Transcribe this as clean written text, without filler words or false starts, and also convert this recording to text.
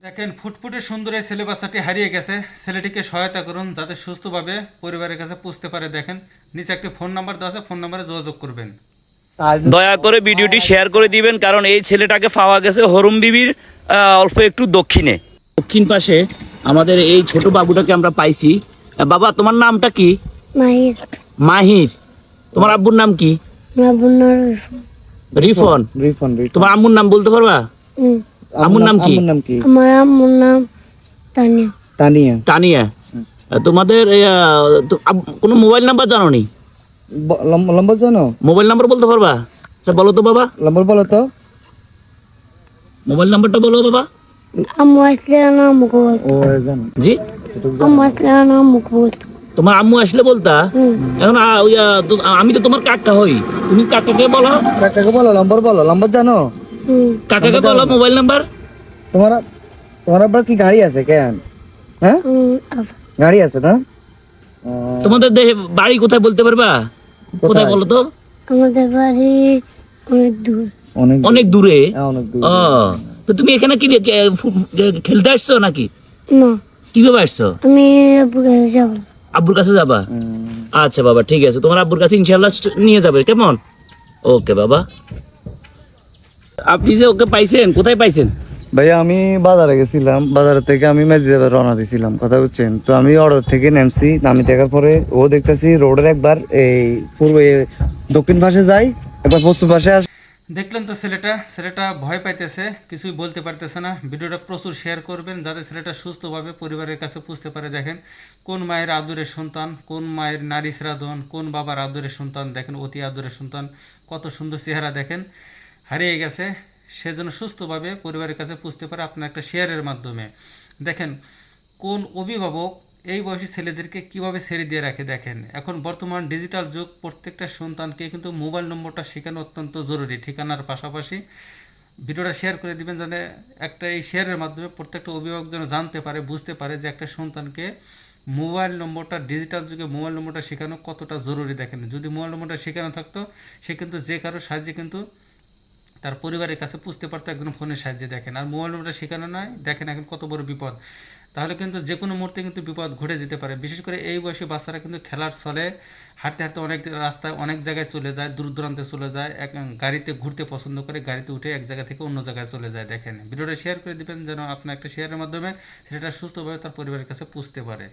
দেখেন ফুটফুটে সুন্দর এই ছেলে বাচ্চাটি হারিয়ে গেছে। ছেলেটিকে সহায়তা করুন যাতে সুস্থভাবে পরিবারের কাছে পুষতে পারে। দেখেন নিচে একটি ফোন নাম্বার দেওয়া আছে, ফোন নাম্বারে যোগাযোগ করবেন। দয়া করে ভিডিওটি শেয়ার করে দিবেন, কারণ এই ছেলেটাকে পাওয়া গেছে হরুম বিবির অল্প একটু দক্ষিণে, দক্ষিণ পাশে আমাদের এই ছোট বাবুটাকে আমরা পাইছি। বাবা, তোমার নামটা কি? মাহির। মাহির। তোমার আব্বুর নাম কি? আব্বুর নাম রিফন। রিফন। তোমার আম্মুর নাম বলতে পারবা? আম্মুর নাম কি? আমার আম্মুর নাম তানিয়া। তানিয়া। তানিয়া। তোমাদের কোনো মোবাইল নাম্বার জানো নি? নম্বর জানো? মোবাইল নাম্বার বলতে পারবা? আচ্ছা বলো তো বাবা, নম্বর বলো তো। মোবাইল নাম্বারটা বলো বাবা। আম্মু আসলে না মুখে বলতো। জি, আম্মু আসলে না মুখে বলতো। তোমার আম্মু আসলে বলতা? এখন আমি তো তোমার কাকা হই, তুমি কাকাকে বলো। কাকাকে বলো, নম্বর বলো। নম্বর জানো? কাকাকে বলো মোবাইল নাম্বার। তোমার তোমার আবার কি গাড়ি আছে কেন? হ্যাঁ, গাড়ি আছে না? তোমাদের বাড়ি কোথায় বলতে পারবা? কোথায় বলো তো? আমাদের বাড়ি অনেক দূর। অনেক দূরে। অনেক দূর। ও, তো তুমি এখানে কি খেলতে আসছো নাকি? না, কিভাবে আসছো? আমি আব্বুর কাছে যাব। আব্বুর কাছে যাবা? আচ্ছা বাবা, ঠিক আছে, তোমার আব্বুর কাছে ইনশাআল্লাহ নিয়ে যাবে, কেমন? ওকে বাবা। আপনি যে ওকে পাইছেন, কোথায় পাইছেন? ভাইয়া আমি বাজারে গেছিলাম, বাজার থেকে আমি মেজিয়াবাদ রওনা দিয়েছিলাম, কথা বুঝছেন তো। আমি অর্ডার থেকে নামছি, নামি দেখার পরে ও দেখতেছি রোডের একবার এই পূর্ব দক্ষিণ পাশে যাই, একবার পশ্চিম পাশে আসে। দেখলেন তো ছেলেটা ভয় পাইতেছে, কিছুই বলতে পারতেছে না। ভিডিওটা প্রচুর শেয়ার করবেন যাতে ছেলেটা সুস্থভাবে পরিবারের কাছে পুষতে পারে। দেখেন কোন মায়ের আদরের সন্তান, কোন মায়ের নারী শ্রাদ্ধন, কোন বাবার আদরের সন্তান। দেখেন অতি আদরের সন্তান, কত সুন্দর চেহারা। দেখেন হারিয়ে গেছে, সেজন্য সুস্থভাবে পরিবারের কাছে পুষতে পারে আপনার একটা শেয়ারের মাধ্যমে। দেখেন কোন অভিভাবক এই বয়সী ছেলেদেরকে কিভাবে ছেড়ে দিয়ে রাখে। দেখেন এখন বর্তমান ডিজিটাল যুগ, প্রত্যেকটা সন্তানকে কিন্তু মোবাইল নম্বরটা শেখানো অত্যন্ত জরুরি। ঠিকানার পাশাপাশি ভিডিওটা শেয়ার করে দিবেন যাতে একটা এই শেয়ারের মাধ্যমে প্রত্যেকটা অভিভাবক যেন জানতে পারে, বুঝতে পারে যে একটা সন্তানকে মোবাইল নম্বরটা, ডিজিটাল যুগে মোবাইল নম্বরটা শেখানো কতটা জরুরি। দেখেন যদি মোবাইল নম্বরটা শেখানো থাকতো, সে কিন্তু যে কারো সাহায্যে কিন্তু তার পরিবারের কাছে পুষতে পারতো একজন ফোনের সাহায্যে। দেখেন আর মোবাইল নম্বরটা শেখানো নয়, দেখেন এখন কত বড় বিপদ। তাহলে কিন্তু যে কোনো মুহূর্তে কিন্তু বিপদ ঘটে যেতে পারে। বিশেষ করে এই বয়সী বাচ্চারা কিন্তু খেলার ছলে হাঁটতে হাঁটতে অনেক রাস্তায় অনেক জায়গায় চলে যায়, দূর দূরান্তে চলে যায়, গাড়িতে ঘুরতে পছন্দ করে, গাড়িতে উঠে এক জায়গা থেকে অন্য জায়গায় চলে যায়। দেখেন ভিডিওটা শেয়ার করে দিবেন যেন আপনার একটা শেয়ারের মাধ্যমে সেটা সুস্থভাবে তার পরিবারের কাছে পুষতে পারে।